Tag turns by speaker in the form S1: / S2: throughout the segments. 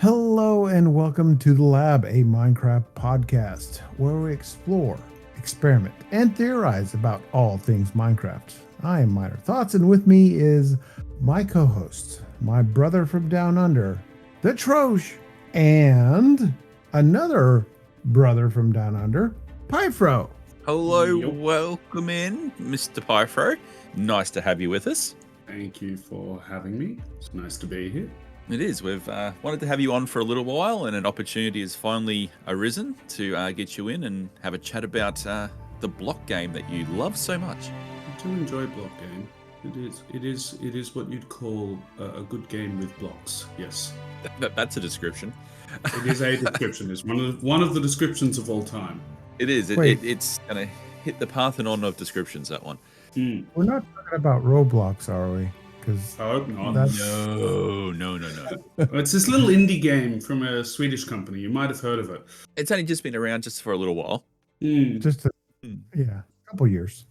S1: Hello and welcome to The Lab, a Minecraft podcast where we explore, experiment, and theorize about all things Minecraft. I am MinerThoughts, and with me is my co-host, my brother from down under, the Troj, and another brother from down under, Pyfro.
S2: Hello, welcome in, Mr. Pyfro. Nice to have you with us.
S3: Thank you for having me. It's nice to be here.
S2: It is. We've wanted to have you on for a little while, and an opportunity has finally arisen to get you in and have a chat about the block game that you love so much.
S3: I do enjoy block game. It is what you'd call a good game with blocks. Yes,
S2: That's a description.
S3: it is a description. It's one of the descriptions of all time.
S2: It is. It's gonna hit the Parthenon of descriptions. That one.
S1: We're not talking about Roblox, are we? Because
S3: I hope not.
S2: No.
S3: It's this little indie game from a Swedish company. You might have heard of it.
S2: It's only just been around just for a little while.
S1: just a couple years.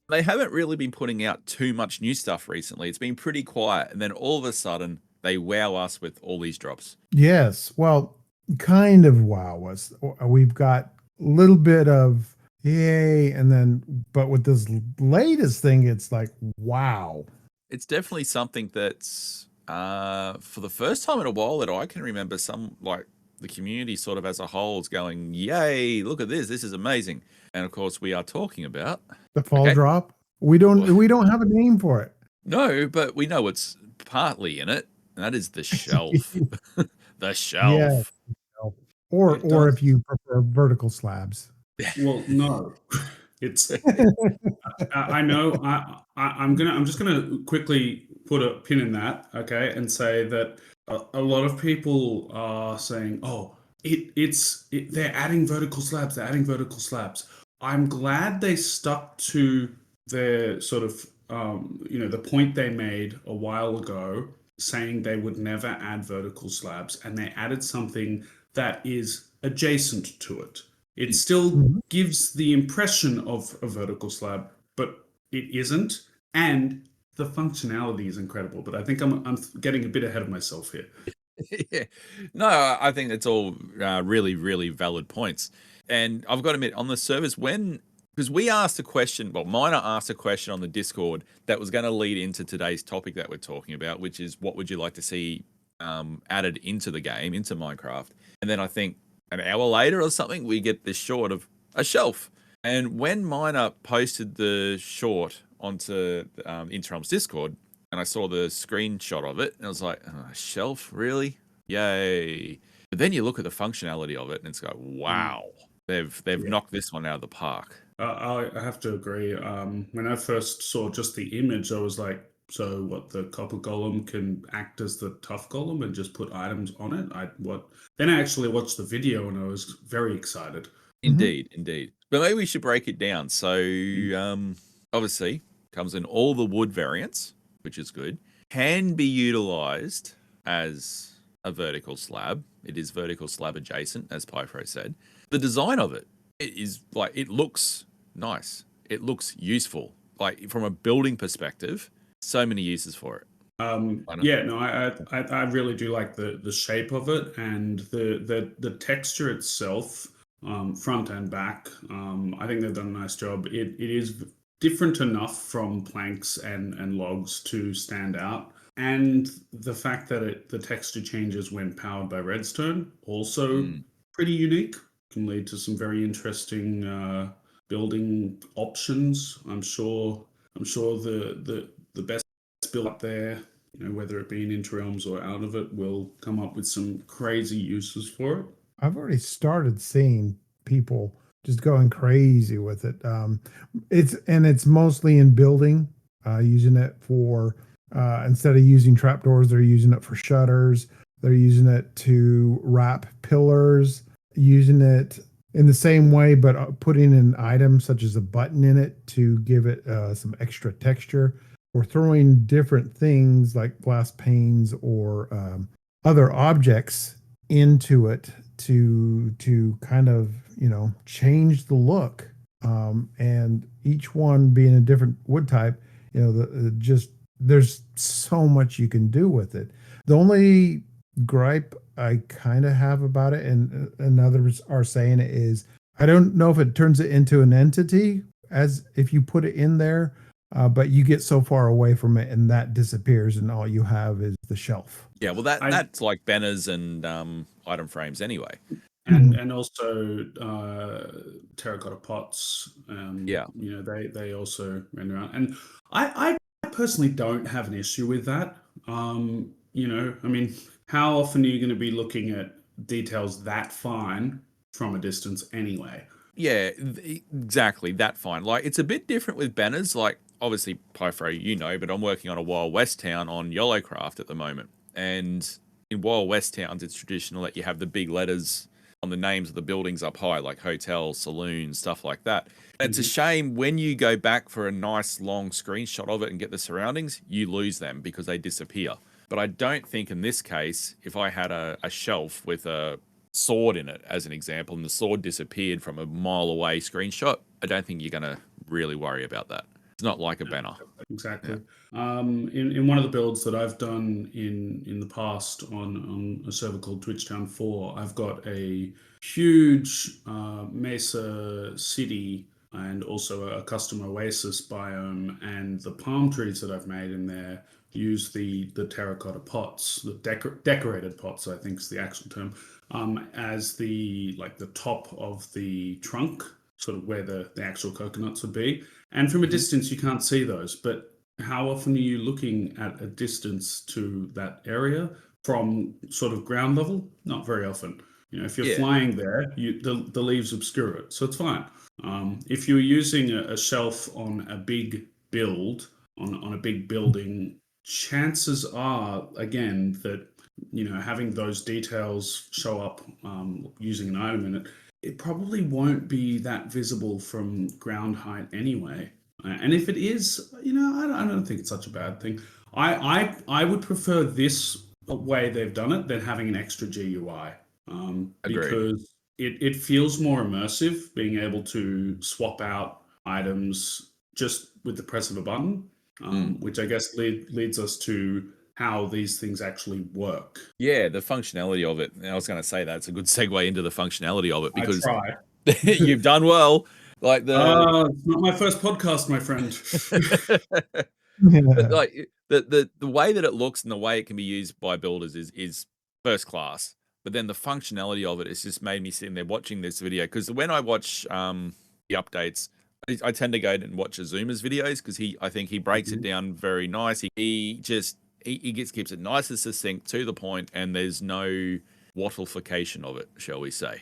S2: They haven't really been putting out too much new stuff recently. It's been pretty quiet, and then all of a sudden they wow us with all these drops.
S1: Yes, well, kind of wow us. We've got a little bit of yay, and then but with this latest thing, it's like wow.
S2: It's definitely something that's for the first time in a while that I can remember, some like the community sort of as a whole is going, yay, look at this is amazing. And of course we are talking about
S1: The fall drop. We don't have a name for it.
S2: No, but we know it's partly in it, and that is the shelf. The shelf.
S1: Yeah. Or if you prefer vertical slabs.
S3: Well, no, it's. I know. I'm just gonna quickly put a pin in that, okay, and say that a lot of people are saying, "Oh, they're adding vertical slabs. They're adding vertical slabs." I'm glad they stuck to their sort of, the point they made a while ago, saying they would never add vertical slabs, and they added something that is adjacent to it. It still gives the impression of a vertical slab, but it isn't. And the functionality is incredible. But I think I'm getting a bit ahead of myself here.
S2: Yeah. No, I think that's all really, really valid points. And I've got to admit, on the servers, because we asked a question, well, Miner asked a question on the Discord that was going to lead into today's topic that we're talking about, which is what would you like to see added into the game, into Minecraft? And then I think an hour later or something, we get this short of a shelf. And when Miner posted the short onto Interrom's Discord, and I saw the screenshot of it, and I was like, a shelf, really? Yay. But then you look at the functionality of it, and it's like, wow, they've knocked this one out of the park.
S3: I have to agree. When I first saw just the image, I was like, so what, the copper golem can act as the tough golem and just put items on it? Then I actually watched the video and I was very excited.
S2: Indeed. But maybe we should break it down. So obviously comes in all the wood variants, which is good. Can be utilized as a vertical slab. It is vertical slab adjacent, as Pyfro said. The design of it is like, it looks nice. It looks useful. Like from a building perspective, so many uses for it.
S3: I really do like the shape of it and the texture itself, front and back. I think they've done a nice job. It is different enough from planks and logs to stand out. And the fact that the texture changes when powered by redstone, also pretty unique. Can lead to some very interesting building options. I'm sure the best build up there, whether it be in Interrealms or out of it, will come up with some crazy uses for it.
S1: I've already started seeing people just going crazy with it. It's mostly in building, using it for instead of using trapdoors, they're using it for shutters. They're using it to wrap pillars, using it in the same way, but putting an item such as a button in it to give it some extra texture. Or throwing different things like glass panes or other objects into it to kind of change the look. And each one being a different wood type, there's so much you can do with it. The only gripe I kind of have about it, and others are saying it is, I don't know if it turns it into an entity as if you put it in there, but you get so far away from it and that disappears, and all you have is the shelf.
S2: Yeah, well, that's like banners and item frames anyway.
S3: And also terracotta pots.
S2: Yeah.
S3: They also render around, and I personally don't have an issue with that. I mean, how often are you going to be looking at details that fine from a distance anyway?
S2: Yeah, exactly. That fine. Like, it's a bit different with banners. Like, obviously, Pyfro, but I'm working on a Wild West town on YOLOcraft at the moment. And in Wild West towns, it's traditional that you have the big letters on the names of the buildings up high, like hotels, saloons, stuff like that. And it's a shame when you go back for a nice long screenshot of it and get the surroundings, you lose them because they disappear. But I don't think in this case, if I had a shelf with a sword in it, as an example, and the sword disappeared from a mile away screenshot, I don't think you're going to really worry about that. It's not like a banner.
S3: Exactly. Yeah. In one of the builds that I've done in the past on a server called Twitchtown 4, I've got a huge mesa city and also a custom oasis biome, and the palm trees that I've made in there use the terracotta pots, the decorated pots, I think is the actual term, as the top of the trunk, sort of where the actual coconuts would be. And from a distance, you can't see those. But how often are you looking at a distance to that area from sort of ground level? Not very often. If you're flying there, the leaves obscure it, so it's fine. If you're using a shelf on a big build, on a big building, chances are, again, that having those details show up using an item in it, it probably won't be that visible from ground height anyway. And if it is, I don't think it's such a bad thing. I would prefer this way they've done it than having an extra GUI, because it feels more immersive being able to swap out items just with the press of a button, which I guess leads us to how these things actually work.
S2: Yeah, the functionality of it. I was going to say that's a good segue into the functionality of it, because
S3: I
S2: you've done well. Like
S3: it's not my first podcast, my friend.
S2: But like the way that it looks and the way it can be used by builders is first class. But then the functionality of it has just made me sitting there watching this video, because when I watch the updates, I tend to go and watch Azuma's videos, because I think he breaks it down very nice. He keeps it nice and succinct, to the point, and there's no wattleification of it, shall we say.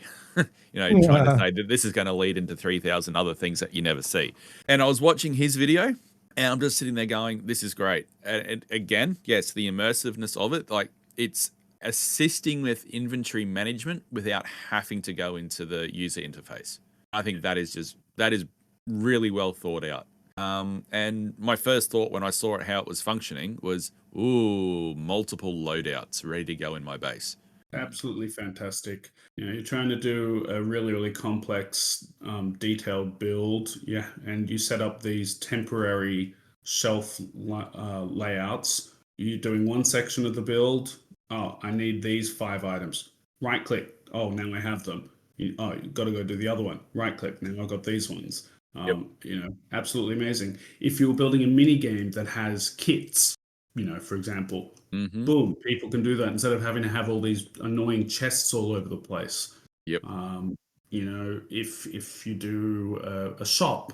S2: Trying to say that this is going to lead into 3,000 other things that you never see. And I was watching his video, and I'm just sitting there going, this is great. And again, yes, the immersiveness of it, like, it's assisting with inventory management without having to go into the user interface. I think that is really well thought out. And my first thought when I saw it, how it was functioning, was, ooh, multiple loadouts ready to go in my base.
S3: Absolutely fantastic. You're trying to do a really, really complex, detailed build, and you set up these temporary shelf layouts. You're doing one section of the build. Oh, I need these 5 items. Right click. Oh, now I have them. You've got to go do the other one. Right click. Now I've got these ones. Absolutely amazing. If you're building a mini game that has kits, for example, boom, people can do that instead of having to have all these annoying chests all over the place.
S2: Yep.
S3: If you do a shop,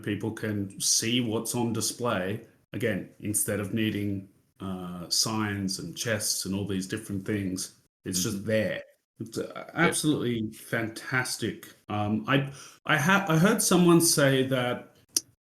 S3: people can see what's on display, again, instead of needing signs and chests and all these different things. It's just there. It's absolutely fantastic. I heard someone say that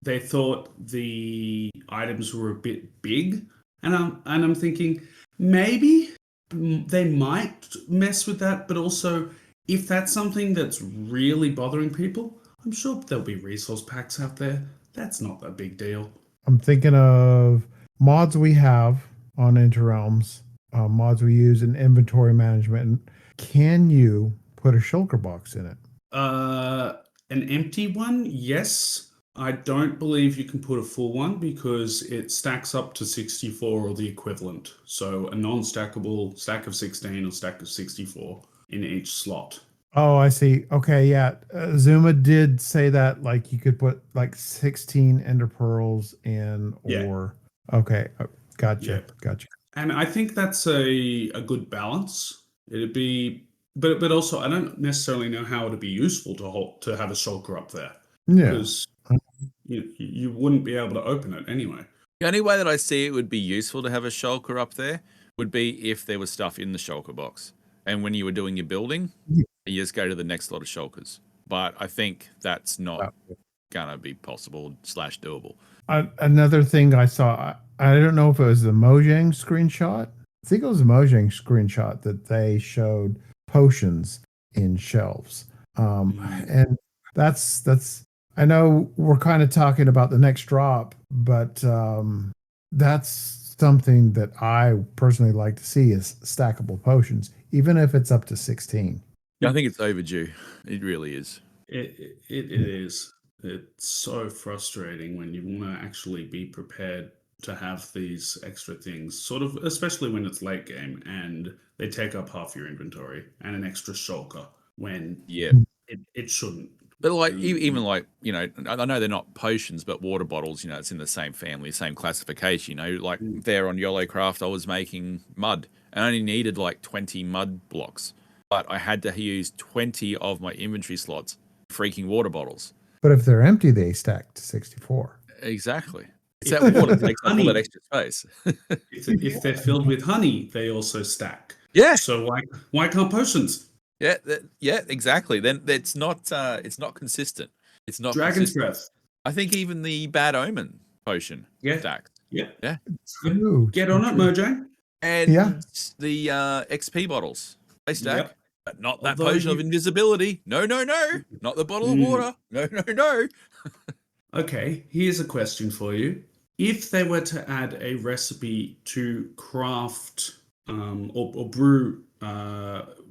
S3: they thought the items were a bit big, and I'm thinking maybe they might mess with that, but also if that's something that's really bothering people, I'm sure there'll be resource packs out there. That's not a big deal.
S1: I'm thinking of mods we have on Interrealms, mods we use in inventory management. Can you put a shulker box in it?
S3: An empty one, yes. I don't believe you can put a full one because it stacks up to 64 or the equivalent. So a non-stackable stack of 16 or stack of 64 in each slot.
S1: Oh, I see. Okay, yeah. Zuma did say that like you could put like 16 ender pearls in,
S3: Yeah.
S1: or okay, gotcha,
S3: Yeah.
S1: gotcha.
S3: And I think that's a good balance. It'd be, but also I don't necessarily know how it'd be useful to have a shulker up there
S1: Yeah.
S3: because you wouldn't be able to open it anyway.
S2: The only way that I see it would be useful to have a shulker up there would be if there was stuff in the shulker box. And when you were doing your building,
S1: Yeah.
S2: you just go to the next lot of shulkers. But I think that's not
S1: Wow.
S2: going to be possible / doable.
S1: Another thing I saw, I don't know if it was the Mojang screenshot. I think it was the Mojang screenshot that they showed potions in shelves. And that's I know we're kind of talking about the next drop, but that's something that I personally like to see is stackable potions, even if it's up to 16.
S2: I think it's overdue. It really is.
S3: It is. It's so frustrating when you want to actually be prepared to have these extra things, sort of, especially when it's late game and they take up half your inventory and an extra shulker when
S2: Yeah.
S3: it shouldn't.
S2: But like even like, you know, I know they're not potions, but water bottles, you know, it's in the same family, same classification. You know, like there on YOLO Craft, I was making mud. I only needed like 20 mud blocks, but I had to use 20 of my inventory slots, freaking water bottles.
S1: But if they're empty, they stack to 64.
S2: Exactly. It's that water that takes up all that extra space.
S3: If they're filled with honey, they also stack.
S2: Yeah.
S3: So why can't potions?
S2: Yeah, yeah, exactly. Then it's not consistent. It's not
S3: Dragon's
S2: consistent.
S3: breath.
S2: I think even the Bad Omen potion stacks.
S3: Yeah.
S1: True,
S3: Get on it, Mojang.
S2: And
S1: Yeah.
S2: the XP bottles, they stack.
S3: Yep.
S2: But not that
S3: Although
S2: potion of invisibility. No. Not the bottle of water. No.
S3: Okay, here's a question for you. If they were to add a recipe to craft or brew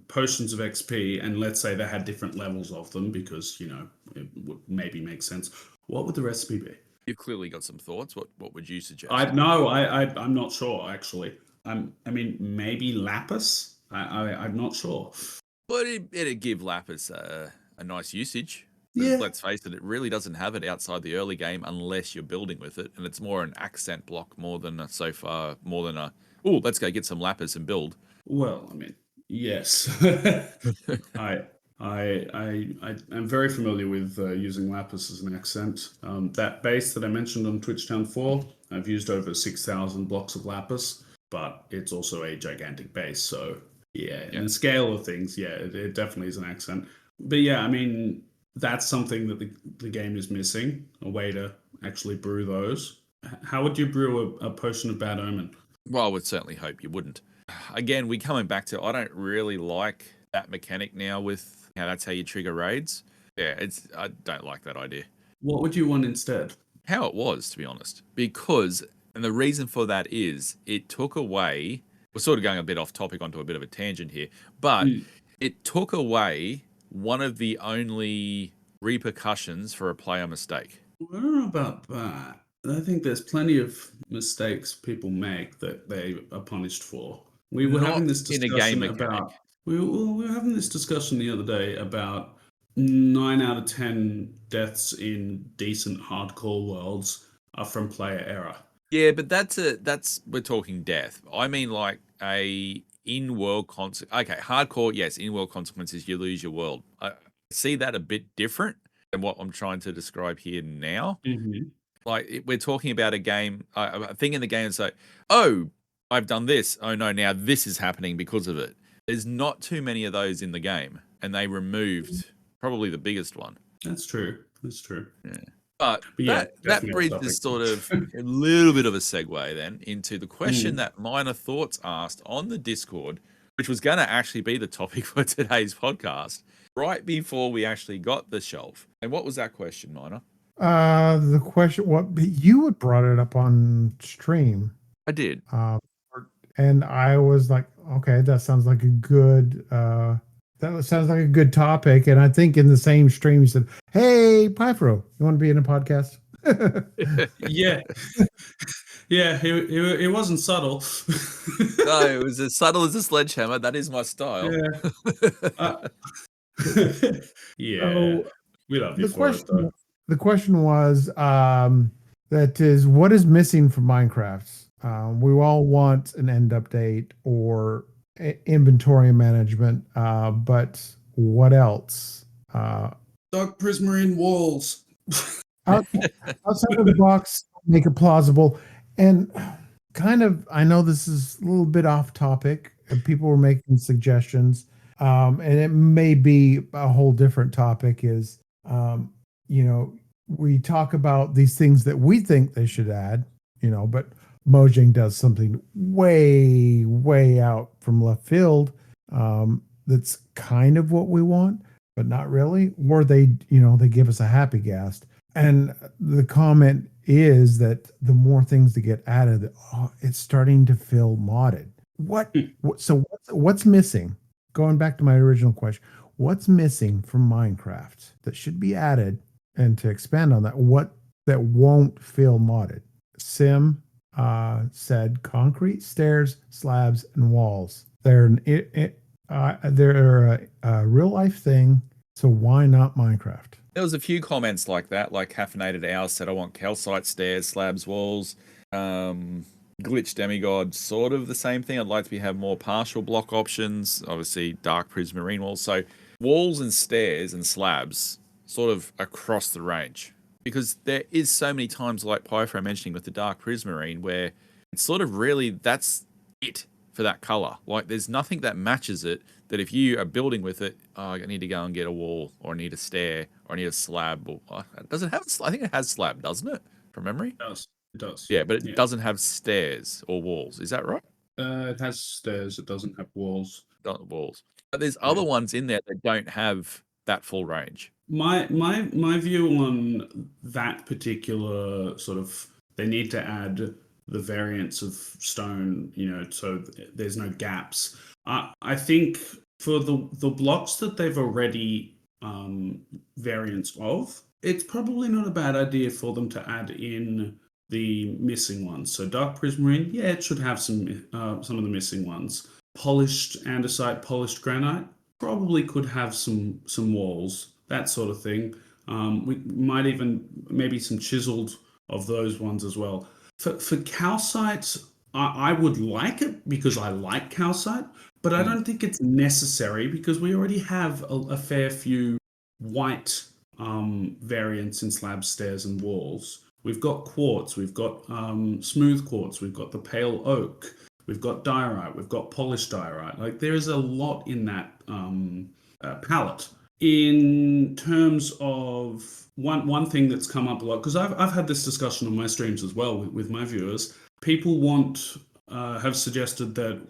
S3: potions of XP, and let's say they had different levels of them because, you know, it would maybe make sense, what would the recipe be?
S2: You've clearly got some thoughts. What would you suggest?
S3: I'm not sure, actually. I mean, maybe lapis? I'm not sure.
S2: But it'd give Lapis a nice usage.
S3: Yeah.
S2: Let's face it really doesn't have it outside the early game unless you're building with it, and it's more an accent block more than let's go get some Lapis and build.
S3: Well, I mean, yes. I'm very familiar with using Lapis as an accent. That base that I mentioned on Twitchtown 4, I've used over 6,000 blocks of Lapis, but it's also a gigantic base. So yeah, in the scale of things, yeah, it definitely is an accent. But yeah, I mean, that's something that the game is missing, a way to actually brew those. How would you brew a potion of Bad Omen?
S2: Well, I would certainly hope you wouldn't. Again, we coming back to I don't really like that mechanic now with how that's how you trigger raids. Yeah, I don't like that idea.
S3: What would you want instead?
S2: How it was, to be honest. Because, and the reason for that is it took away, we're sort of going a bit off topic onto a bit of a tangent here, but it took away one of the only repercussions for a player mistake.
S3: I don't know about that. I think there's plenty of mistakes people make that they are punished for. We were having this discussion about. We were having this discussion the other day about 9 out of 10 deaths in decent hardcore worlds are from player error.
S2: Yeah, but that's we're talking death. I mean, like a in-world consequence. Okay, hardcore, yes, in-world consequences. You lose your world. I see that a bit different than what I'm trying to describe here now.
S3: Mm-hmm.
S2: Like we're talking about a game. I think in the game it's like, oh, I've done this. Oh no, now this is happening because of it. There's not too many of those in the game, and they removed probably the biggest one.
S3: That's true. That's true.
S2: Yeah. But
S3: yeah,
S2: that bridges sort of a little bit of a segue then into the question that MinerThoughts asked on the Discord, which was going to actually be the topic for today's podcast, right before we actually got the shelf. And what was that question, Miner?
S1: The question, you had brought it up on stream.
S2: I did.
S1: And I was like, okay, that sounds like a good That sounds like a good topic. And I think in the same stream, you said, "Hey, Pyfro, you want to be in a podcast?"
S3: Yeah, yeah, it wasn't subtle.
S2: No, it was as subtle as a sledgehammer. That is my style.
S3: Yeah. Uh, yeah,
S1: So
S3: we love you
S1: the
S3: for it though.
S1: question was, that is, what is missing from Minecraft? We all want an end update or inventory management, but what else?
S3: Dark prismarine walls.
S1: Out, outside of the box, make it plausible. And kind of, I know this is a little bit off topic. People were making suggestions, and it may be a whole different topic. Is you know, we talk about these things that we think they should add, but Mojang does something way, way out from left field. That's kind of what we want, but not really. Or they give us a happy gas. And the comment is that the more things that get added, it's starting to feel modded. So what's missing? Going back to my original question, what's missing from Minecraft that should be added? And to expand on that, what that won't feel modded? Sim said concrete, stairs, slabs, and walls. They're a real life thing. So why not Minecraft?
S2: There was a few comments like that, like Caffeinated Owl said, I want calcite, stairs, slabs, walls. Glitch Demigod, sort of the same thing. I'd like to have more partial block options. Obviously, Dark Prismarine walls. So walls and stairs and slabs sort of across the range. Because there is so many times, like Pyfro mentioning with the Dark Prismarine, where it's sort of really, that's it for that color. Like there's nothing that matches it, that if you are building with it, I need to go and get a wall, or I need a stair, or I need a slab. Or does it have? I think it has slab, doesn't it? From memory.
S3: It does. It does.
S2: Yeah, but it doesn't have stairs or walls. Is that right?
S3: It has stairs. It doesn't have walls.
S2: Walls. But there's other ones in there that don't have that full range.
S3: My view on that particular sort of, they need to add the variants of stone, so there's no gaps. I think for the blocks that they've already variants of, it's probably not a bad idea for them to add in the missing ones. So Dark Prismarine, yeah, it should have some of the missing ones. Polished andesite, polished granite, probably could have some walls, that sort of thing. We might even maybe some chiseled of those ones as well. For calcite, I would like it because I like calcite, but I don't think it's necessary because we already have a fair few white variants in slabs, stairs, and walls. We've got quartz, we've got smooth quartz, we've got the pale oak, we've got diorite, we've got polished diorite. Like there is a lot in that palette. In terms of one thing that's come up a lot, because I've had this discussion on my streams as well with my viewers. People have suggested that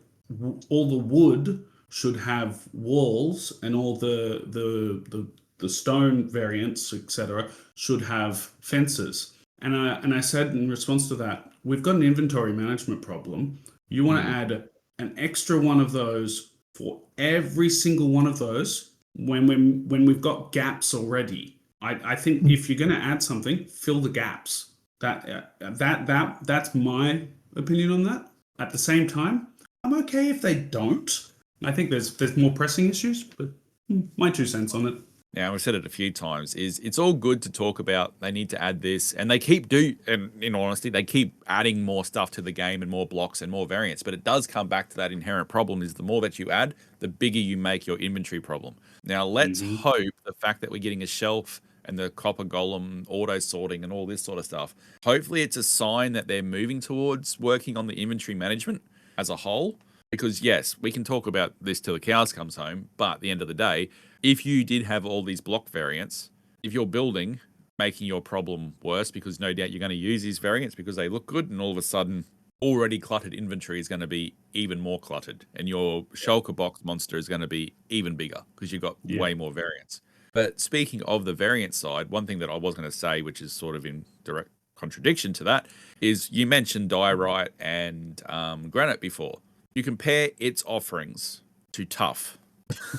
S3: all the wood should have walls, and all the stone variants, etc., should have fences. And I said in response to that, we've got an inventory management problem. You want to add an extra one of those for every single one of those when we've got gaps already. I think if you're going to add something, fill the gaps. That's my opinion on that. At the same time, I'm okay if they don't. I think there's more pressing issues, but my 2 cents on it.
S2: Now, we've said it a few times, is it's all good to talk about they need to add this, and they and in honesty, they keep adding more stuff to the game and more blocks and more variants, but it does come back to that inherent problem is the more that you add, the bigger you make your inventory problem. Now, let's hope the fact that we're getting a shelf and the copper golem auto sorting and all this sort of stuff, hopefully it's a sign that they're moving towards working on the inventory management as a whole. Because yes, we can talk about this till the cows comes home, but at the end of the day, if you did have all these block variants, if you're building, making your problem worse, because no doubt you're going to use these variants because they look good, and all of a sudden, already cluttered inventory is going to be even more cluttered, and your shulker box monster is going to be even bigger because you've got way more variants. But speaking of the variant side, one thing that I was going to say, which is sort of in direct contradiction to that, is you mentioned diorite and granite before. You compare its offerings to tuff.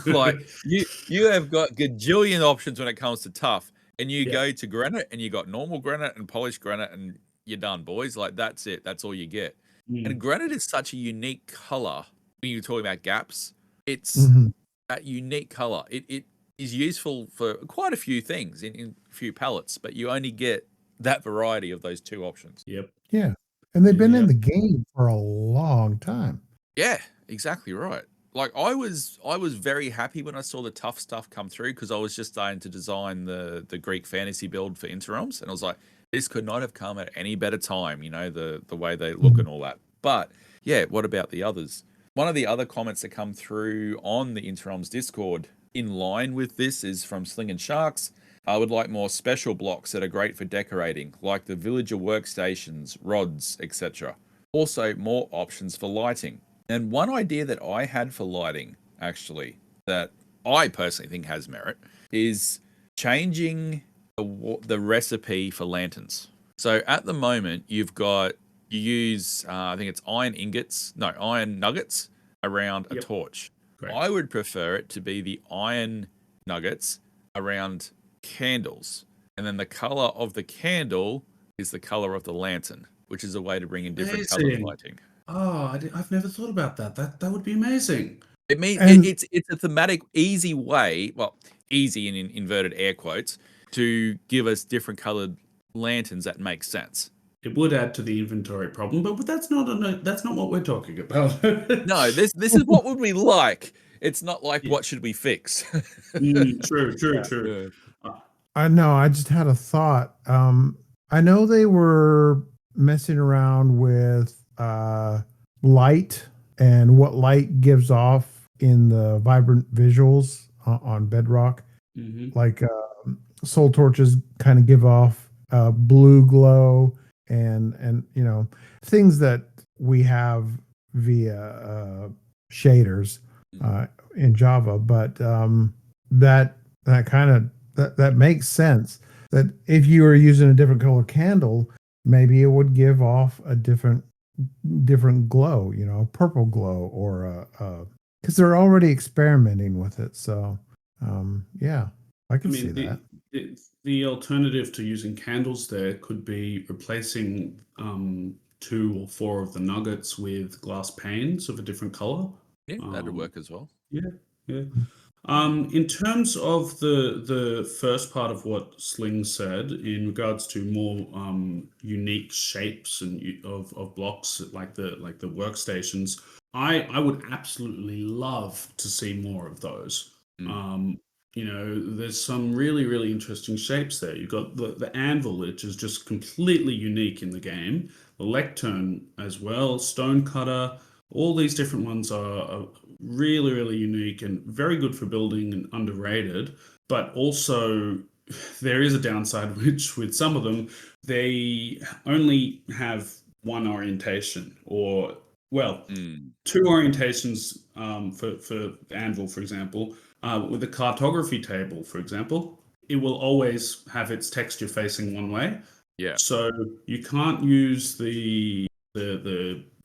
S2: Like you have got gajillion options when it comes to tough, and you go to granite, and you got normal granite and polished granite, and you're done, boys. Like that's it. That's all you get. And granite is such a unique color when you're talking about gaps. It's
S1: Mhm.
S2: that unique color. It is useful for quite a few things in a few palettes, but you only get that variety of those two options.
S3: Yep.
S1: Yeah. And they've been in
S3: Yep.
S1: the game for a long time.
S2: Yeah, exactly right. Like I was very happy when I saw the tough stuff come through because I was just starting to design the Greek fantasy build for Interrealms, and I was like, this could not have come at any better time, you know, the way they look and all that. But yeah, what about the others? One of the other comments that come through on the Interrealms Discord in line with this is from Sling and Sharks. I would like more special blocks that are great for decorating, like the villager workstations, rods, etc. Also, more options for lighting. And one idea that I had for lighting, actually, that I personally think has merit, is changing the recipe for lanterns. So at the moment, you use, I think it's iron nuggets around a torch.
S3: Great.
S2: I would prefer it to be the iron nuggets around candles. And then the color of the candle is the color of the lantern, which is a way to bring in different color
S3: Amazing.
S2: lighting.
S3: Oh, I've never thought about that. That would be amazing.
S2: It means
S1: And-
S2: it's a thematic, easy way, well, easy in inverted air quotes, to give us different colored lanterns that make sense.
S3: It would add to the inventory problem, but that's not what we're talking about.
S2: No, this is what would we like. It's not like what should we fix.
S3: True.
S2: Yeah.
S1: I know. I just had a thought. I know they were messing around with light and what light gives off in the vibrant visuals on Bedrock. Like soul torches kind of give off blue glow and you know things that we have via shaders in Java, but that kind of that makes sense. That if you were using a different color candle, maybe it would give off a different glow, you know, purple glow, or because they're already experimenting with it. So yeah, I can see that.
S3: The alternative to using candles there could be replacing 2 or 4 of the nuggets with glass panes of a different color.
S2: Yeah, that'd work as well.
S3: Yeah. In terms of the first part of what Sling said in regards to more unique shapes and of blocks like the workstations, I would absolutely love to see more of those. You know, there's some really interesting shapes there. You've got the anvil, which is just completely unique in the game. The lectern as well, stonecutter. All these different ones are really unique and very good for building and underrated. But also, there is a downside, which with some of them, they only have one orientation, or well, 2 orientations for anvil, for example. With a cartography table, for example, it will always have its texture facing one way.
S2: Yeah.
S3: So you can't use the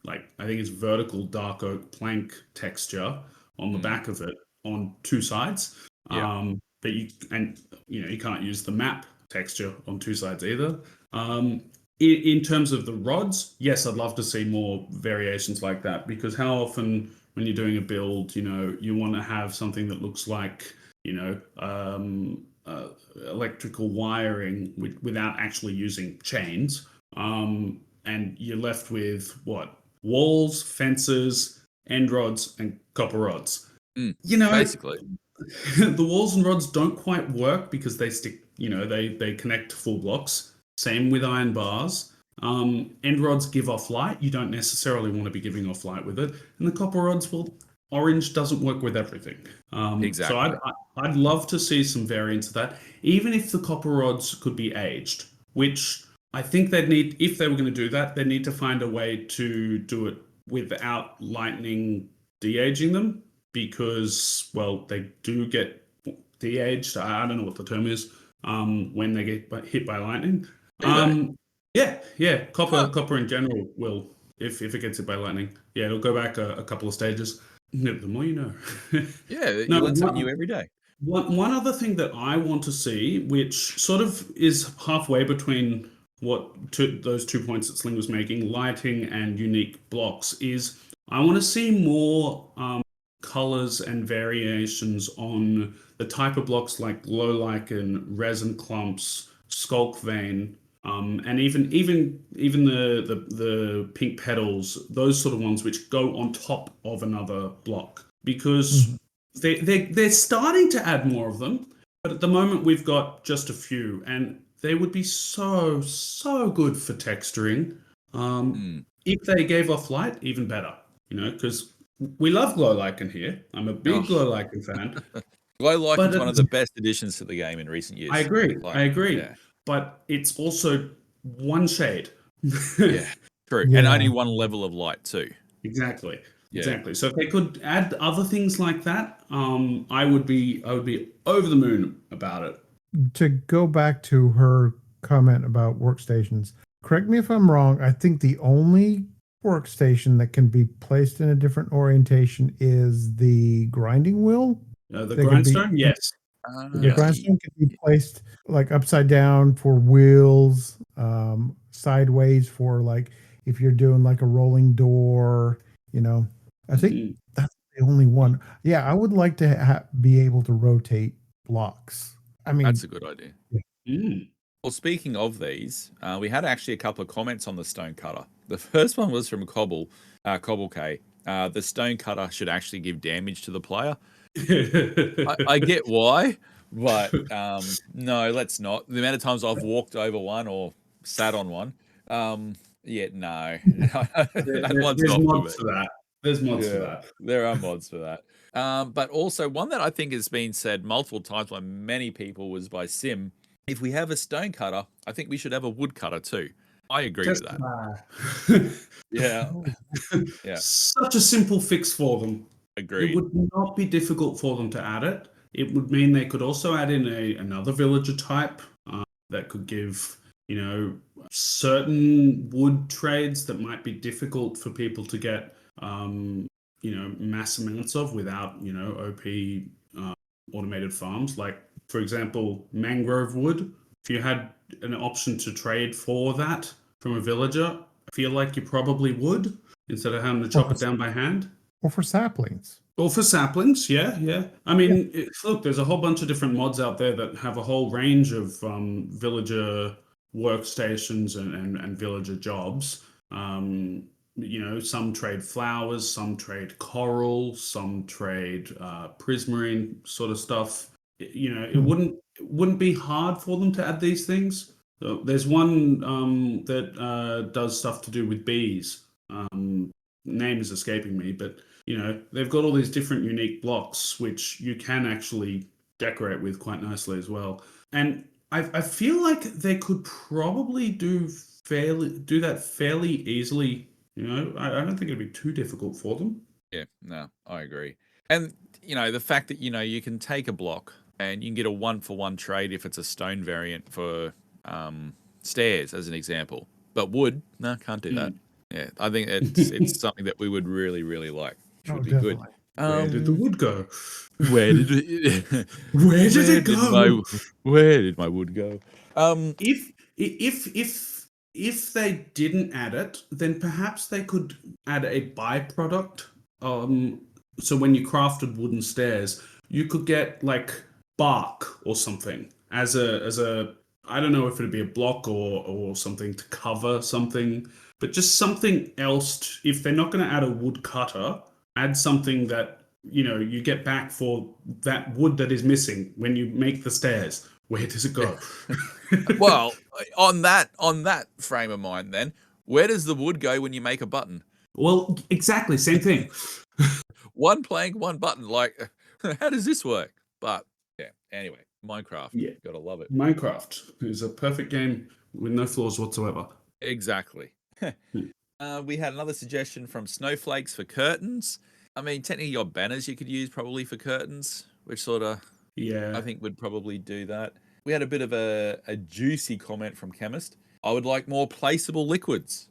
S3: like, I think it's vertical dark oak plank texture on the back of it on 2 sides.
S2: Yeah.
S3: But you can't use the map texture on 2 sides either. In terms of the rods, yes, I'd love to see more variations like that, because how often when you're doing a build, you know, you want to have something that looks like, you know, electrical wiring without actually using chains. And you're left with what? Walls, fences, end rods, and copper rods. You know,
S2: Basically.
S3: the walls and rods don't quite work because they stick, you know, they connect to full blocks. Same with iron bars. End rods give off light. You don't necessarily want to be giving off light with it. And the copper rods, well, orange doesn't work with everything.
S2: Exactly.
S3: So I'd love to see some variants of that, even if the copper rods could be aged, which I think they'd need, if they were going to do that, they'd need to find a way to do it without lightning de-aging them, because, well, they do get de-aged. I don't know what the term is, when they get hit by lightning. Copper in general will, if it gets hit by lightning, it'll go back a couple of stages. The more you know.
S2: Yeah, you
S3: No,
S2: learn something new every day.
S3: one other thing that I want to see, which sort of is halfway between those 2 points that Sling was making, lighting and unique blocks, is I want to see more colors and variations on the type of blocks like glow lichen, resin clumps, skulk vein, and even the pink petals, those sort of ones which go on top of another block, because
S1: Mhm.
S3: they're starting to add more of them, but at the moment we've got just a few, and they would be so good for texturing.
S2: Mm.
S3: If they gave off light, even better, because we love glow lichen here. I'm a big
S2: Oh,
S3: glow lichen fan,
S2: Glow
S3: but
S2: Liken's one of the best additions to the game in recent
S3: I
S2: years.
S3: agree, I
S2: Like,
S3: agree,
S2: yeah,
S3: but it's also one shade.
S2: yeah, true, and only
S1: Yeah.
S2: one level of light too.
S3: Exactly.
S2: Yeah,
S3: Exactly. So if they could add other things like that, I would be over the moon about it.
S1: To go back to her comment about workstations, correct me if I'm wrong. I think the only workstation that can be placed in a different orientation is the grinding wheel.
S3: The
S1: They could be
S3: grindstone, yes.
S1: The
S3: Yes.
S1: grindstone can be placed like upside down for wheels, sideways for like if you're doing like a rolling door, you know. I think
S3: Mhm.
S1: that's the only one. Yeah, I would like to be able to rotate blocks. I mean,
S2: that's a good idea.
S1: yeah.
S3: Mm.
S2: Well, speaking of these, we had actually a couple of comments on the stone cutter. The first one was from Cobble K. The stone cutter should actually give damage to the player. I get why, but no, let's not. The amount of times I've walked over one or sat on one, yeah, no, that one's
S3: There's
S2: not for
S3: mods
S2: me.
S3: for that. There's mods for
S2: Yeah,
S3: that.
S2: there are mods for that. But also one that I think has been said multiple times by many people was by Sim. If we have a stone cutter, I think we should have a wood cutter too. I agree with that.
S3: Testify.
S2: Yeah, yeah,
S3: Such a simple fix for them. It
S2: agreed.
S3: would not be difficult for them to add it. It would mean they could also add in another villager type that could give, certain wood trades that might be difficult for people to get, mass amounts of without, OP automated farms. Like, for example, mangrove wood. If you had an option to trade for that from a villager, I feel like you probably would instead of having to
S1: Or
S3: chop
S1: for,
S3: it down by hand.
S1: or for saplings.
S3: Or for saplings, yeah, yeah. I
S1: Yeah.
S3: mean, look, there's a whole bunch of different mods out there that have a whole range of villager workstations and villager jobs. Some trade flowers, some trade coral, some trade prismarine sort of stuff. It
S1: Hmm.
S3: wouldn't be hard for them to add these things. So there's one that does stuff to do with bees. Name is escaping me, but they've got all these different unique blocks which you can actually decorate with quite nicely as well. And I feel like they could probably do that fairly easily. I don't think it'd be too difficult for them.
S2: Yeah, no, I agree. And the fact that you can take a block and you can get a 1-for-1 trade if it's a stone variant for stairs, as an example. But wood, no, can't do that.
S3: Mm.
S2: Yeah, I think it's something that we would really, really like, which
S1: Oh,
S2: would be good.
S1: definitely.
S3: Where did the wood go?
S2: Where did it,
S3: Where did
S2: where
S3: it
S2: did my
S3: go?
S2: where did my wood go?
S3: If if they didn't add it, then perhaps they could add a byproduct. So when you crafted wooden stairs, you could get like bark or something as a I don't know if it'd be a block or something to cover something, but just something else. If they're not going to add a wood cutter, add something that you get back for that wood that is missing when you make the stairs. Where does it go?
S2: Well, on that frame of mind, then where does the wood go when you make a button?
S3: Well, exactly, same thing.
S2: One plank, one button. Like, how does this work? But yeah, anyway, Minecraft.
S3: Yeah.
S2: Gotta love it.
S3: Minecraft is a perfect game with no flaws whatsoever.
S2: Exactly.
S3: Hmm.
S2: We had another suggestion from Snowflakes for curtains. I mean, technically, your banners you could use probably for curtains, which sort of I
S3: Yeah.
S2: think would probably do that. We had a bit of a juicy comment from Chemist. I would like more placeable liquids.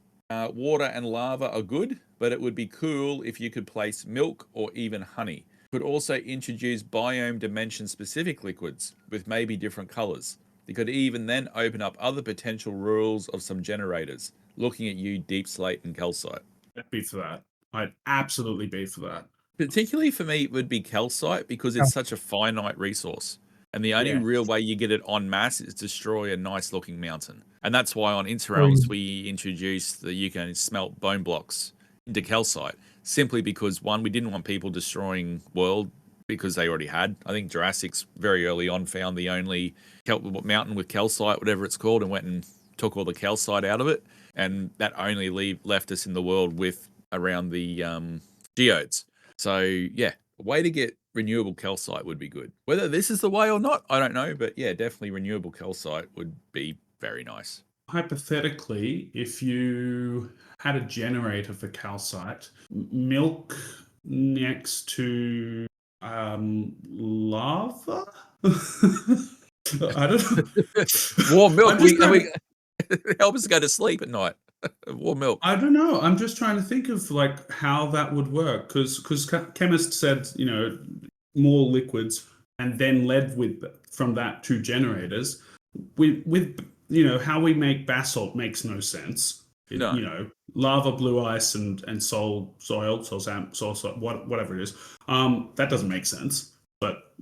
S2: Water and lava are good, but it would be cool if you could place milk or even honey. Could also introduce biome dimension specific liquids with maybe different colors. They could even then open up other potential rules of some generators. Looking at you, deep slate and calcite.
S3: I'd be for that. I'd absolutely be for that.
S2: Particularly for me, it would be calcite because it's such a finite resource. And the only
S3: Yeah.
S2: real way you get it en masse is destroy a nice looking mountain. And that's why on
S1: Or
S2: Interrealms
S1: you-
S2: we introduced that you can smelt bone blocks into calcite. Simply because one, we didn't want people destroying world because they already had. I think Jurassic's very early on found the only mountain with calcite, whatever it's called, and went and took all the calcite out of it. And that only left us in the world with around the geodes. So yeah, a way to get renewable calcite would be good. Whether this is the way or not, I don't know. But yeah, definitely renewable calcite would be very nice.
S3: Hypothetically, if you had a generator for calcite, milk next to lava? I don't know.
S2: Warm milk.
S3: I'm just trying
S2: We help us go to sleep at night. Warm milk.
S3: I don't know. I'm just trying to think of like how that would work because chemists said more liquids and then led from that to generators. With how we make basalt makes no sense.
S2: No.
S3: Lava, blue ice, and soil, whatever it is. That doesn't make sense. But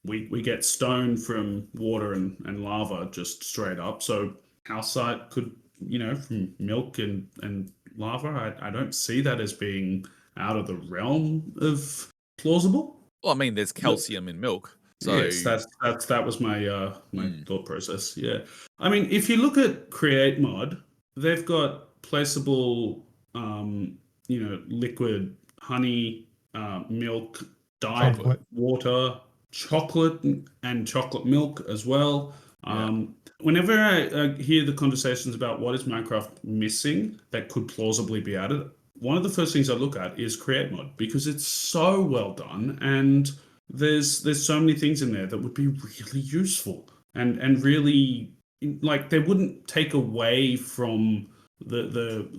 S3: we get stone from water and lava just straight up. So calcite could from milk and lava. I don't see that as being out of the realm of plausible.
S2: Well, I mean, there's calcium in milk. So
S3: Yes, that was my my thought process. Yeah, I mean, if you look at Create Mod, they've got placeable, liquid honey, milk, dyed
S1: Chocolate.
S3: water, chocolate, and chocolate milk as well. Whenever I hear the conversations about what is Minecraft missing that could plausibly be added, one of the first things I look at is Create Mod because it's so well done and there's so many things in there that would be really useful and really like they wouldn't take away from the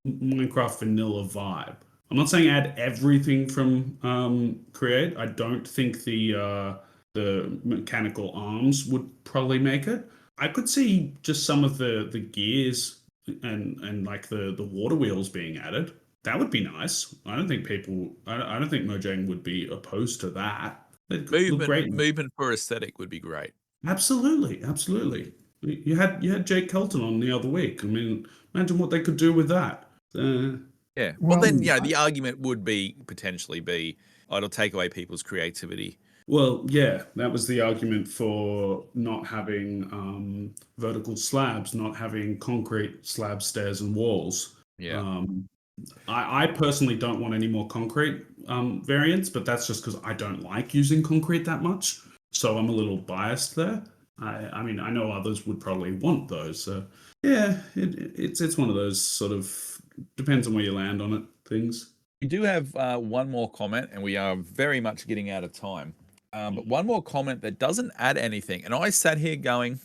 S3: Minecraft vanilla vibe. I'm not saying add everything from Create. I don't think the mechanical arms would probably make it. I could see just some of the gears and like the water wheels being added. That would be nice. I don't think Mojang would be opposed to that. It'd look great.
S2: Movement for aesthetic would be great.
S3: Absolutely. You had Jake Kelton on the other week. I mean, imagine what they could do with that.
S2: Yeah. Well, then the argument would potentially be it'll take away people's creativity.
S3: Well, yeah, that was the argument for not having vertical slabs, not having concrete slab stairs and walls.
S2: Yeah.
S3: I personally don't want any more concrete variants, but that's just because I don't like using concrete that much. So I'm a little biased there. I mean, I know others would probably want those. So yeah, it's one of those sort of depends on where you land on it things.
S2: We do have one more comment, and we are very much getting out of time. But one more comment that doesn't add anything. And I sat here going,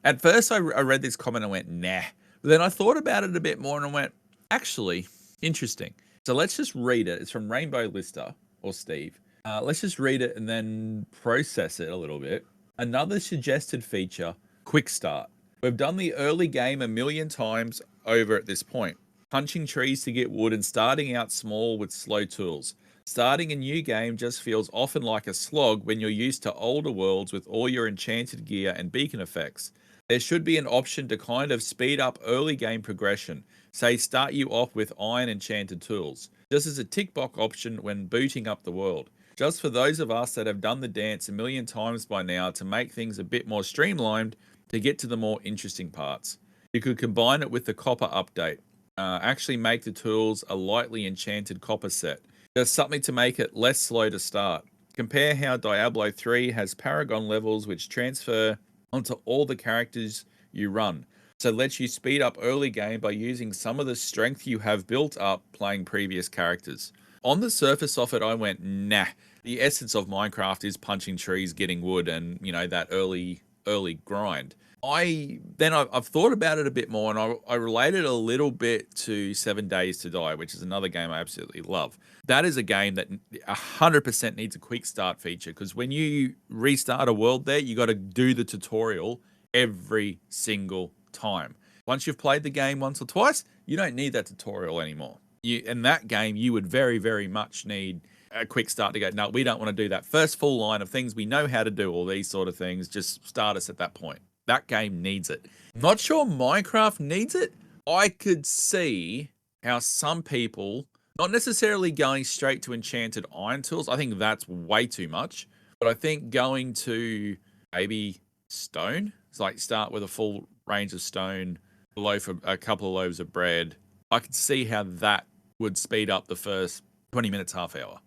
S2: At first, I read this comment and went, nah. But then I thought about it a bit more and I went, actually, interesting. So let's just read it. It's from Rainbow Lister or Steve. Let's just read it and then process it a little bit. Another suggested feature, quick start. We've done the early game 1,000,000 times over at this point. Punching trees to get wood and starting out small with slow tools. Starting a new game just feels often like a slog when you're used to older worlds with all your enchanted gear and beacon effects. There should be an option to kind of speed up early game progression. Say start you off with iron enchanted tools. Just as a tick box option when booting up the world. Just for those of us that have done the dance 1,000,000 times by now to make things a bit more streamlined to get to the more interesting parts. You could combine it with the copper update. Actually make the tools a lightly enchanted copper set. There's something to make it less slow to start. Compare how Diablo 3 has Paragon levels which transfer onto all the characters you run. So it lets you speed up early game by using some of the strength you have built up playing previous characters. On the surface of it, I went, nah. The essence of Minecraft is punching trees, getting wood, and that early grind. I've thought about it a bit more, and I related a little bit to 7 Days to Die, which is another game I absolutely love. That is a game that 100% needs a quick start feature, because when you restart a world there, you got to do the tutorial every single time. Once you've played the game once or twice, you don't need that tutorial anymore. In that game, you would very, very much need a quick start to go, no, we don't want to do that first full line of things. We know how to do all these sort of things. Just start us at that point. That game needs it. Not sure Minecraft needs it. I could see how some people, not necessarily going straight to enchanted iron tools, I think that's way too much. But I think going to maybe stone, it's like start with a full range of stone, a couple of loaves of bread. I could see how that would speed up the first 20 minutes, half hour.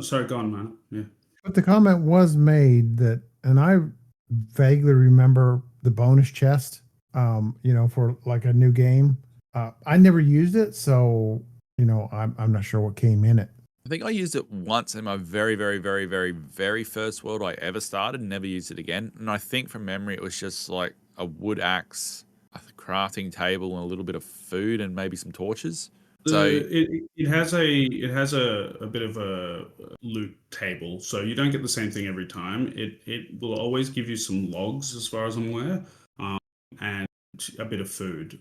S3: Sorry, go on, man. Yeah.
S1: But the comment was made that, and I vaguely remember the bonus chest, for like a new game. I never used it, so I'm not sure what came in it.
S2: I think I used it once in my very, very, very, very, very first world I ever started, and never used it again. And I think from memory, it was just like a wood axe, a crafting table, and a little bit of food, and maybe some torches. So
S3: it has a bit of a loot table, so you don't get the same thing every time. It will always give you some logs, as far as I'm aware, and a bit of food.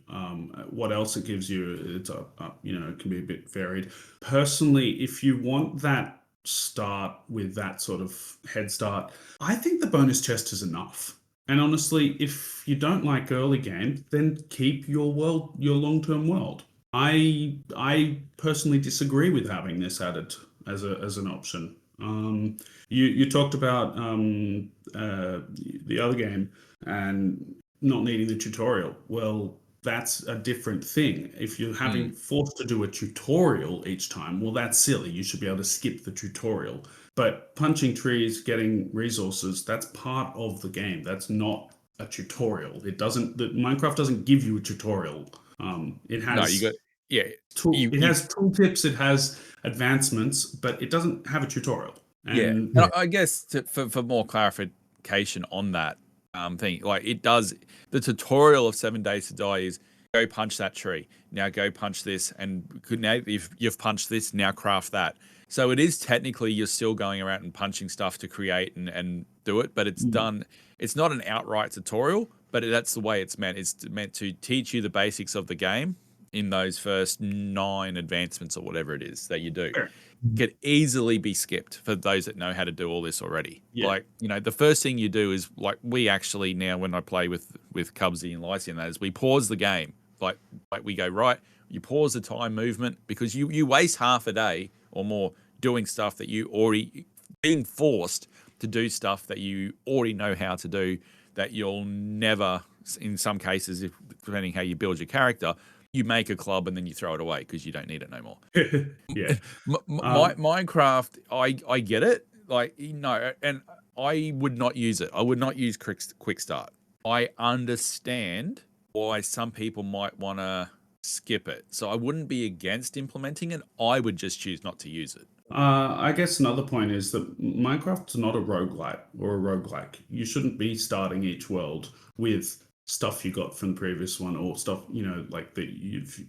S3: What else it gives you? It's it can be a bit varied. Personally, if you want that start with that sort of head start, I think the bonus chest is enough. And honestly, if you don't like early game, then keep your long-term world. I personally disagree with having this added as an option. You talked about the other game and not needing the tutorial. Well, that's a different thing. If you're having forced to do a tutorial each time, well, that's silly. You should be able to skip the tutorial. But punching trees, getting resources, that's part of the game. That's not a tutorial. Minecraft doesn't give you a tutorial. It has it has tooltips, it has advancements, but it doesn't have a tutorial.
S2: And I guess for more clarification on that thing, like it does, the tutorial of 7 Days to Die is go punch that tree. Now go punch this, and now you've punched this, now craft that. So it is technically you're still going around and punching stuff to create and do it, but it's done. It's not an outright tutorial, but that's the way it's meant. It's meant to teach you the basics of the game in those first 9 advancements or whatever it is that you do.
S3: Sure.
S2: Could easily be skipped for those that know how to do all this already.
S3: Yeah.
S2: Like, the first thing you do is, like, we actually now, when I play with Cubsy and Lacey and that, is we pause the game. Like we go, right, you pause the time movement, because you waste half a day or more doing stuff that you already, being forced to do stuff that you already know how to do, that you'll never, in some cases, depending how you build your character, you make a club and then you throw it away because you don't need it no more.
S3: Yeah.
S2: Minecraft, I get it. Like, and I would not use it. I would not use quick start. I understand why some people might want to skip it. So I wouldn't be against implementing it. I would just choose not to use it.
S3: I guess another point is that Minecraft's not a roguelite or a roguelike. You shouldn't be starting each world with stuff you got from the previous one, or stuff like that you've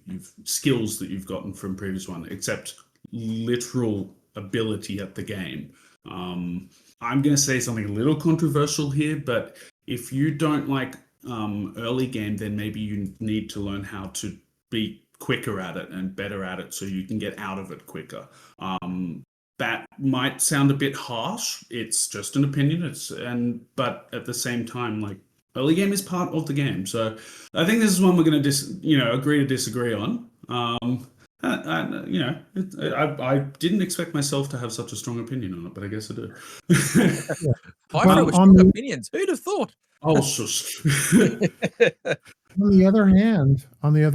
S3: skills that you've gotten from previous one, except literal ability at the game. I'm going to say something a little controversial here, but if you don't like early game, then maybe you need to learn how to be quicker at it and better at it, so you can get out of it quicker. That might sound a bit harsh. It's just an opinion. But at the same time, like, early game is part of the game. So I think this is one we're going to agree to disagree on. I didn't expect myself to have such a strong opinion on it, but I guess I do.
S2: Pyfro with strong opinions. Who'd have thought?
S3: Oh, shush.
S1: On the other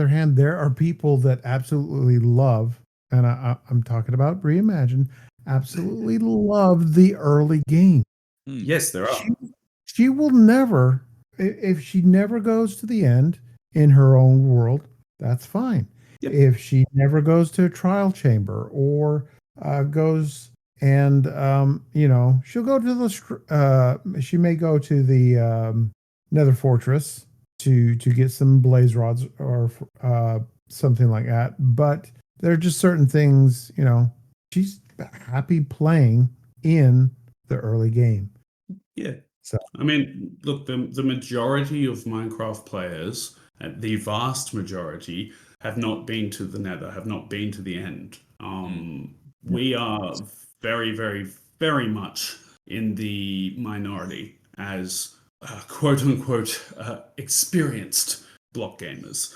S1: hand, there are people that absolutely love, and I'm talking about Reimagine, absolutely love the early game.
S3: Yes, there are.
S1: She will never, if she never goes to the end in her own world, that's fine. Yep. If she never goes to a trial chamber or goes and she'll go to she may go to the Nether Fortress to get some blaze rods or something like that. But there are just certain things, she's happy playing in the early game.
S3: Yeah.
S1: So
S3: I mean, look, the majority of Minecraft players, the vast majority, have not been to the Nether, have not been to the end. We are very, very, very much in the minority as quote unquote experienced block gamers.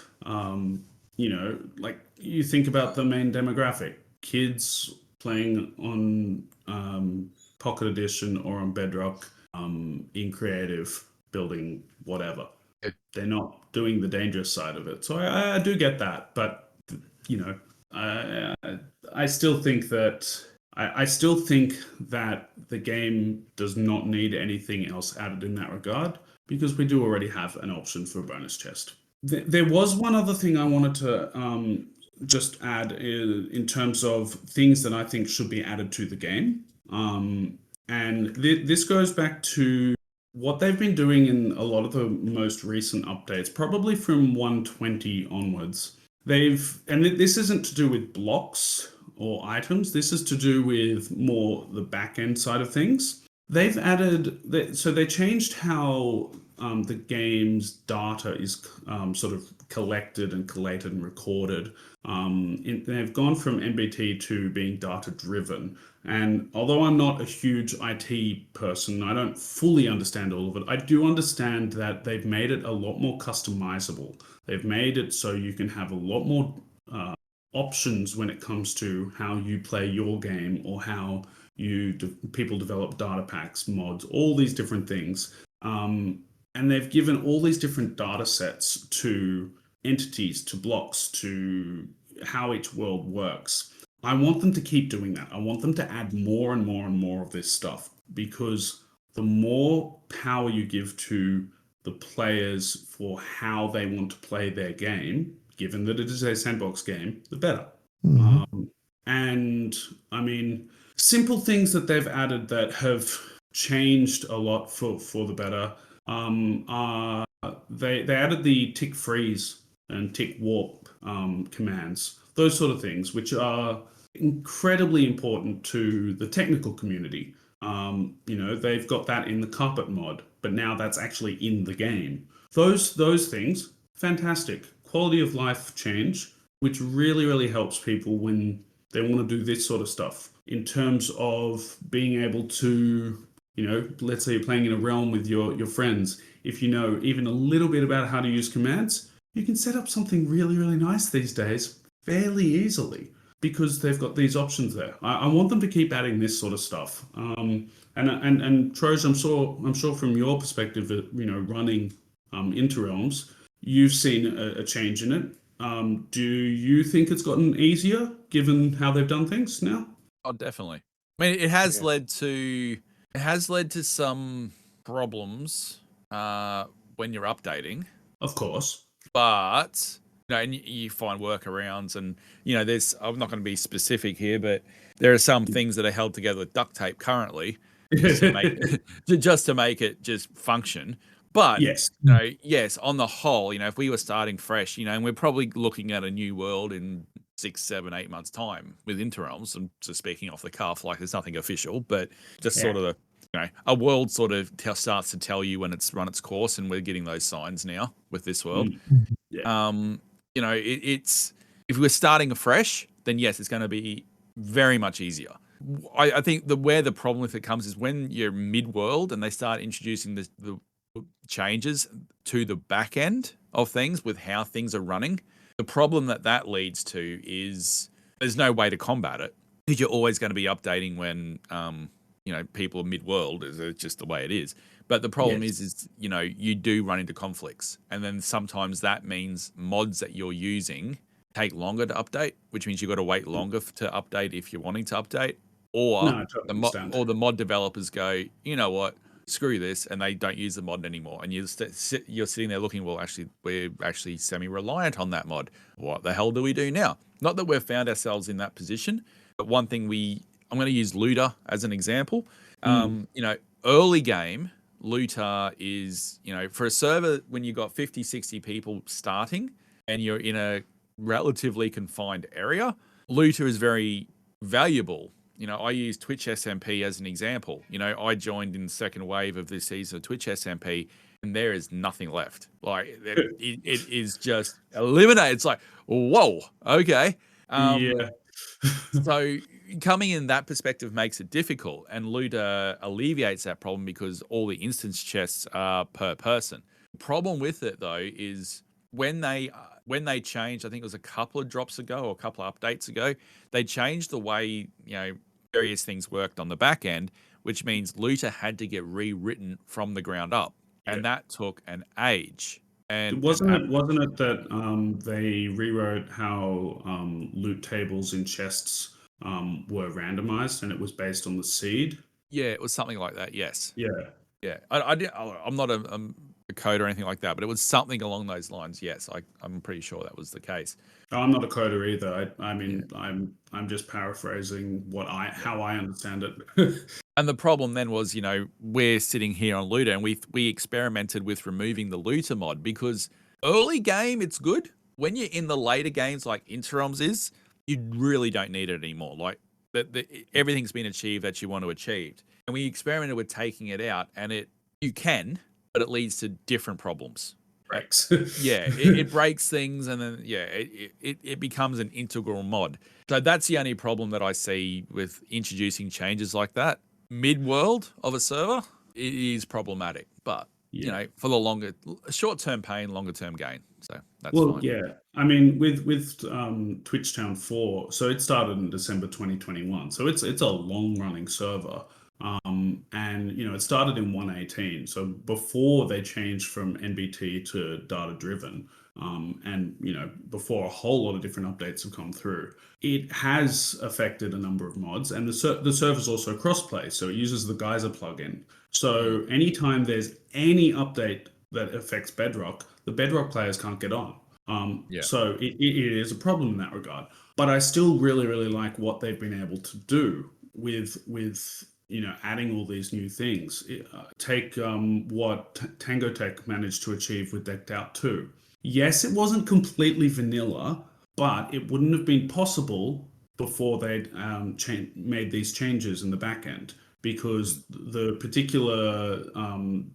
S3: Like you think about the main demographic, kids playing on Pocket Edition or on Bedrock, in creative, building whatever.
S2: Yeah.
S3: They're not doing the dangerous side of it. So I do get that, but I still think that I still think that the game does not need anything else added in that regard, because we do already have an option for a bonus chest. There was one other thing I wanted to just add in terms of things that I think should be added to the game. And this goes back to what they've been doing in a lot of the most recent updates, probably from 120 onwards. This isn't to do with blocks or items, this is to do with more the back end side of things. They've added, so they changed how the game's data is sort of collected and collated and recorded. They've gone from MBT to being data driven. And although I'm not a huge IT person, I don't fully understand all of it. I do understand that they've made it a lot more customizable. They've made it so you can have a lot more options when it comes to how you play your game, or how people develop data packs, mods, all these different things. And they've given all these different data sets to entities, to blocks, to how each world works. I want them to keep doing that. I want them to add more and more and more of this stuff, because the more power you give to the players for how they want to play their game, given that it is a sandbox game, the better. And I mean, simple things that they've added that have changed a lot for the better are they added the tick freeze and tick warp commands, those sort of things, which are incredibly important to the technical community. They've got that in the carpet mod, but now that's actually in the game. Those things, fantastic quality of life change, which really, really helps people when they want to do this sort of stuff. In terms of being able to, let's say you're playing in a realm with your friends, if you know even a little bit about how to use commands, you can set up something really, really nice these days fairly easily, because they've got these options there. I want them to keep adding this sort of stuff. And Troj, I'm sure from your perspective, running into realms, you've seen a change in it. Do you think it's gotten easier given how they've done things now?
S2: Oh, definitely. I mean, it has led to some problems when you're updating,
S3: of course,
S2: but and you find workarounds, and there's, I'm not going to be specific here, but there are some things that are held together with duct tape currently just to make it just function. But
S3: yes,
S2: yes, on the whole, if we were starting fresh, and we're probably looking at a new world in 6, 7, 8 months time with Interrealms, and just speaking off the cuff, like there's nothing official, but just sort of a world sort of starts to tell you when it's run its course, and we're getting those signs now with this world. It's, if we're starting afresh, then yes, it's going to be very much easier. I think where the problem with it comes is when you're mid-world and they start introducing the changes to the back end of things with how things are running. The problem that leads to is there's no way to combat it, because you're always going to be updating when people are mid-world. It's just the way it is. But the problem is you do run into conflicts, and then sometimes that means mods that you're using take longer to update, which means you've got to wait longer to update if you're wanting to update, or the mod developers go, you know what, screw this, and they don't use the mod anymore, and you're sitting there looking, well, actually, we're actually semi-reliant on that mod. What the hell do we do now? Not that we've found ourselves in that position, but one thing I'm going to use Looter as an example. Early game, Looter is, for a server when you've got 50, 60 people starting and you're in a relatively confined area, Looter is very valuable. I use Twitch SMP as an example. I joined in the second wave of this season of Twitch SMP, and there is nothing left. Like it is just eliminated. It's like, whoa, okay.
S3: Yeah.
S2: So coming in that perspective makes it difficult, and Looter alleviates that problem because all the instance chests are per person. The problem with it though is when they changed, I think it was a couple of drops ago or a couple of updates ago, they changed the way various things worked on the back end, which means Looter had to get rewritten from the ground up, and that took an age. And
S3: wasn't it that they rewrote how loot tables in chests were randomized, and it was based on the seed?
S2: Yeah, it was something like that. Yes.
S3: Yeah.
S2: Yeah. I'm not a coder or anything like that, but it was something along those lines. Yes, I'm pretty sure that was the case.
S3: I'm not a coder either. I mean, I'm just paraphrasing how I understand it.
S2: And the problem then was, we're sitting here on Looter, and we experimented with removing the Looter mod because early game it's good. When you're in the later games like Interims is, you really don't need it anymore. Like everything's been achieved that you want to achieve. And we experimented with taking it out, and you can, but it leads to different problems.
S3: Breaks.
S2: It breaks things, and then it becomes an integral mod. So that's the only problem that I see with introducing changes like that. Mid-world of a server, it is problematic, but for the short-term pain, longer-term gain. So that's fine.
S3: Yeah. I mean, with Twitch Town 4, so it started in December 2021. So it's a long-running server. And it started in 1.18, so before they changed from NBT to data driven, and before a whole lot of different updates have come through, it has affected a number of mods, and the server's also crossplay, so it uses the Geyser plugin. So anytime there's any update that affects Bedrock, the Bedrock players can't get on. So it is a problem in that regard. But I still really, really like what they've been able to do with adding all these new things. Take what Tango Tech managed to achieve with Decked Out 2. Yes, it wasn't completely vanilla, but it wouldn't have been possible before they'd made these changes in the back end, because the particular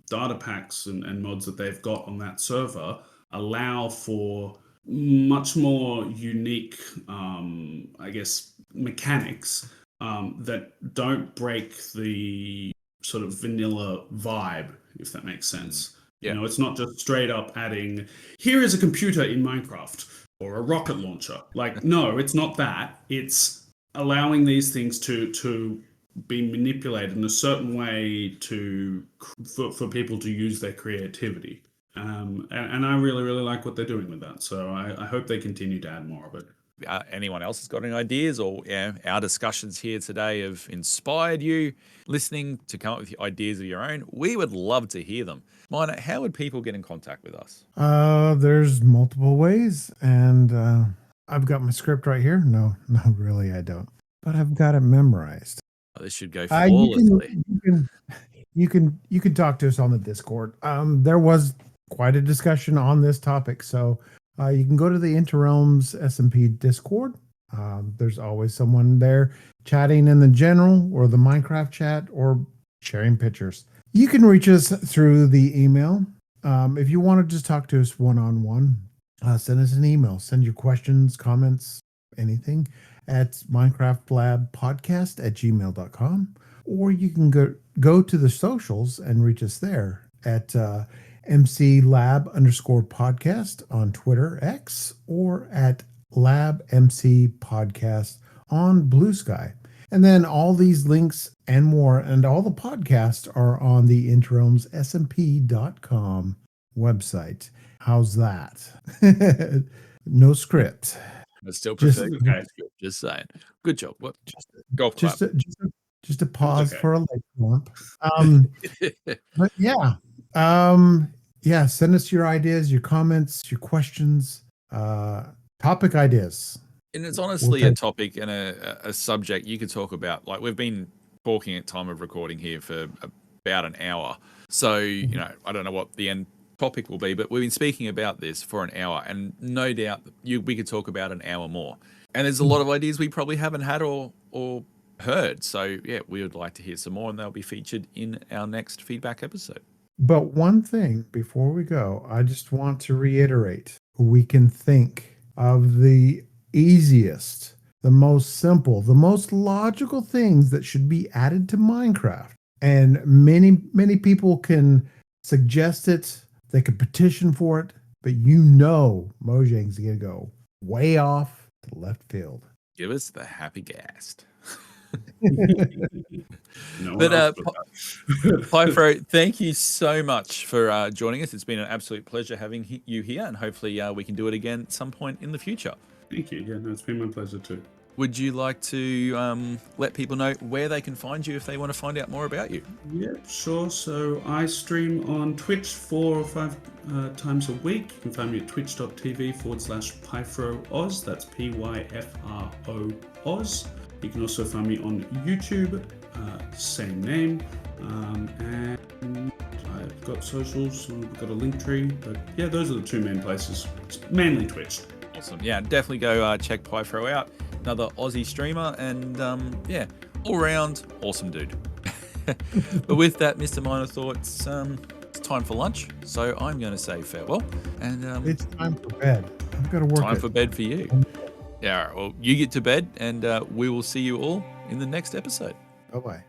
S3: data packs and mods that they've got on that server allow for much more unique, mechanics that don't break the sort of vanilla vibe, if that makes sense. It's not just straight up adding, here is a computer in Minecraft or a rocket launcher. Like, no, it's not that. It's allowing these things to be manipulated in a certain way for people to use their creativity. And I really, really like what they're doing with that. So I hope they continue to add more of it.
S2: Anyone else has got any ideas, or our discussions here today have inspired you listening to come up with ideas of your own, we would love to hear them. Miner, how would people get in contact with us?
S1: There's multiple ways, and I've got my script right here. No, really, I don't. But I've got it memorized.
S2: Oh, this should go flawlessly.
S1: You can talk to us on the Discord. There was quite a discussion on this topic, so you can go to the Interrealms SMP Discord. There's always someone there chatting in the general or the Minecraft chat or sharing pictures. You can reach us through the email. If you want to just talk to us one-on-one, send us an email. Send your questions, comments, anything at minecraftlabpodcast@gmail.com. Or you can go to the socials and reach us there at mclab_podcast on Twitter X, or at labmc podcast on Blue Sky. And then all these links and more, and all the podcasts are on the interimssmp.com website. How's that? No script.
S2: I still prefer just saying. Good job. What? Golf clap.
S1: Just a pause for a light lump. But send us your ideas, your comments, your questions, topic ideas.
S2: And it's honestly a topic and a subject you could talk about. Like, we've been talking at time of recording here for about an hour. So, I don't know what the end topic will be, but we've been speaking about this for an hour, and no doubt we could talk about an hour more. And there's a lot of ideas we probably haven't had or heard. So, yeah, we would like to hear some more, and they'll be featured in our next feedback episode.
S1: But one thing before we go, I just want to reiterate, we can think of the easiest, the most simple, the most logical things that should be added to Minecraft. And many people can suggest it, they can petition for it, but Mojang's going to go way off to left field.
S2: Give us the happy gast.
S3: No
S2: But
S3: Pyfro,
S2: thank you so much for joining us. It's been an absolute pleasure having you here, and hopefully we can do it again at some point in the future.
S3: thank you. Yeah, no, it's been my pleasure too.
S2: Would you like to let people know where they can find you if they want to find out more about you?
S3: Yeah, sure. So I stream on Twitch 4 or 5 times a week. You can find me at twitch.tv/PyfroAUS. That's PYFROAUS. You can also find me on YouTube, same name. And I've got socials, I've got a link tree. But yeah, those are the two main places. It's mainly Twitch.
S2: Awesome. Yeah, definitely go check Pyfro out. Another Aussie streamer, and all round awesome dude. But with that, Mr. MinerThoughts, it's time for lunch, so I'm going to say farewell. And
S1: It's time for bed. I've got to work.
S2: Time for bed for you. Yeah, all right, well, you get to bed, and we will see you all in the next episode.
S1: Bye-bye.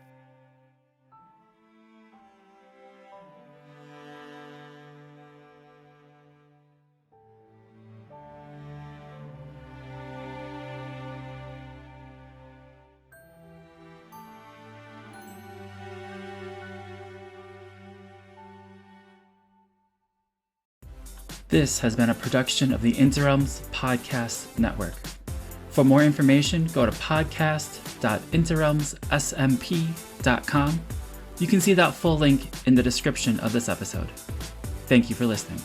S4: This has been a production of the Interrealms Podcast Network. For more information, go to podcast.interrealmssmp.com. You can see that full link in the description of this episode. Thank you for listening.